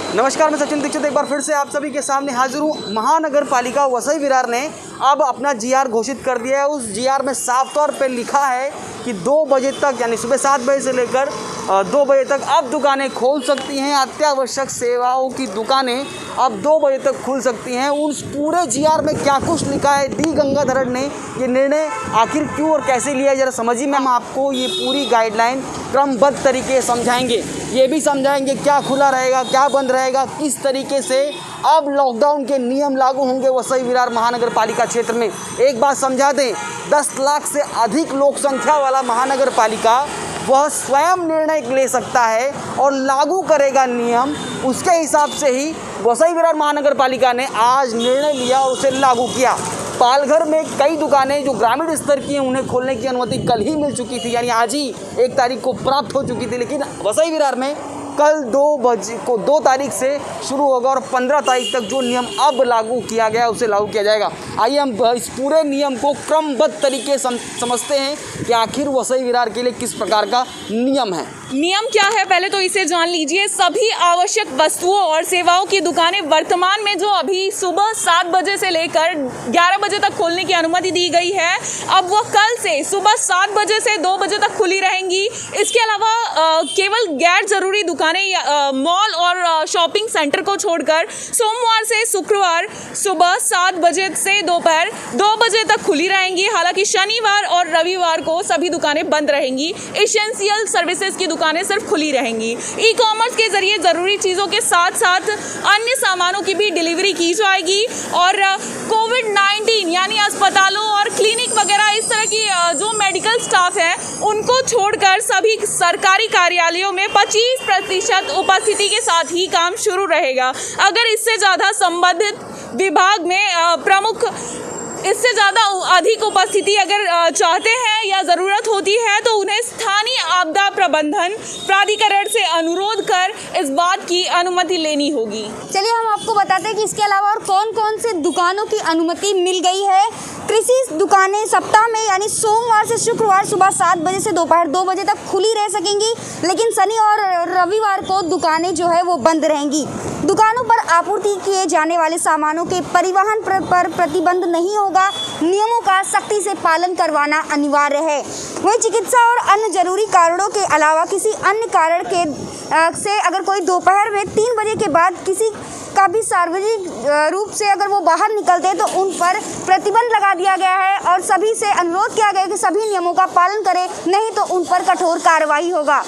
नमस्कार, मैं सचिन दीक्षित एक बार फिर से आप सभी के सामने हाजिर हूँ। महानगर पालिका वसई विरार ने अब अपना जीआर घोषित कर दिया है। उस जीआर में साफ तौर पे लिखा है कि 2 बजे तक यानी सुबह 7 बजे से लेकर 2 बजे तक अब दुकानें खोल सकती हैं। अत्यावश्यक सेवाओं की दुकानें अब 2 बजे तक खुल सकती हैं। उस पूरे जीआर में क्या कुछ लिखा है, डी गंगाधरन ने ये निर्णय आखिर क्यों और कैसे लिया, जरा समझिए। हम आपको ये पूरी गाइडलाइन क्रमबद्ध तरीके से समझाएंगे। ये भी समझाएंगे क्या खुला रहेगा, क्या बंद रहेगा, किस तरीके से अब लॉकडाउन के नियम लागू होंगे वसई विरार महानगर पालिका क्षेत्र में। एक बात समझा दें, 10 लाख से अधिक लोक संख्या वाला महानगर पालिका वह स्वयं निर्णय ले सकता है और लागू करेगा नियम। उसके हिसाब से ही वसई विरार महानगर पालिका ने आज निर्णय लिया और उसे लागू किया। पालघर में कई दुकानें जो ग्रामीण स्तर की हैं उन्हें खोलने की अनुमति कल ही मिल चुकी थी, यानी आज ही 1 तारीख को प्राप्त हो चुकी थी। लेकिन वसई विरार में कल 2 तारीख से शुरू होगा और 15 तारीख तक जो नियम अब लागू किया गया उसे लागू किया जाएगा। आइए हम इस पूरे नियम को क्रमबद्ध तरीके से समझते हैं कि आखिर वसई विरार के लिए किस प्रकार का नियम है। नियम क्या है, पहले तो इसे जान लीजिए। सभी आवश्यक वस्तुओं और सेवाओं की दुकानें वर्तमान में जो अभी सुबह 7 बजे से लेकर 11 बजे तक खोलने की अनुमति दी गई है, अब वो कल से सुबह 7 बजे से 2 बजे तक खुली रहेंगी। इसके अलावा केवल गैर जरूरी दुकानें मॉल और शॉपिंग सेंटर को छोड़कर सोमवार से शुक्रवार सुबह 7 बजे से दोपहर 2 बजे तक खुली रहेंगी। हालांकि शनिवार और रविवार को सभी दुकानें बंद रहेंगी। एसेंशियल सर्विसेज की दुकानें सिर्फ खुली रहेंगी। ई कॉमर्स के जरिए ज़रूरी चीज़ों के साथ साथ अन्य सामानों की भी डिलीवरी की जाएगी। और कोविड-19 यानी अस्पतालों और क्लिनिक वगैरह इस तरह की जो मेडिकल स्टाफ है उनको छोड़कर सभी सरकारी कार्यालयों में 25% उपस्थिति के साथ ही काम शुरू रहेगा। अगर इससे ज़्यादा संबंधित विभाग में प्रमुख इससे ज़्यादा अधिक उपस्थिति अगर चाहते हैं या ज़रूरत होती है तो उन्हें स्थानीय आपदा प्रबंधन प्राधिकरण से अनुरोध कर इस बात की अनुमति लेनी होगी। चलिए हम आपको बताते हैं कि इसके अलावा और कौन कौन से दुकानों की अनुमति मिल गई है। कृषि दुकानें सप्ताह में यानी सोमवार से शुक्रवार सुबह 7 बजे से दोपहर 2 बजे तक खुली रह सकेंगी, लेकिन शनि और रविवार को दुकानें जो है वो बंद रहेंगी। दुकानों पर आपूर्ति किए जाने वाले सामानों के परिवहन पर प्रतिबंध नहीं होगा। नियमों का सख्ती से पालन करवाना अनिवार्य है। वहीं चिकित्सा और अन्य जरूरी कारणों के अलावा किसी अन्य कारण के से अगर कोई दोपहर में 3 बजे के बाद किसी का भी सार्वजनिक रूप से अगर वो बाहर निकलते हैं तो उन पर प्रतिबंध लगा दिया गया है और सभी से अनुरोध किया गया है कि सभी नियमों का पालन करें, नहीं तो उन पर कठोर कार्रवाई होगा।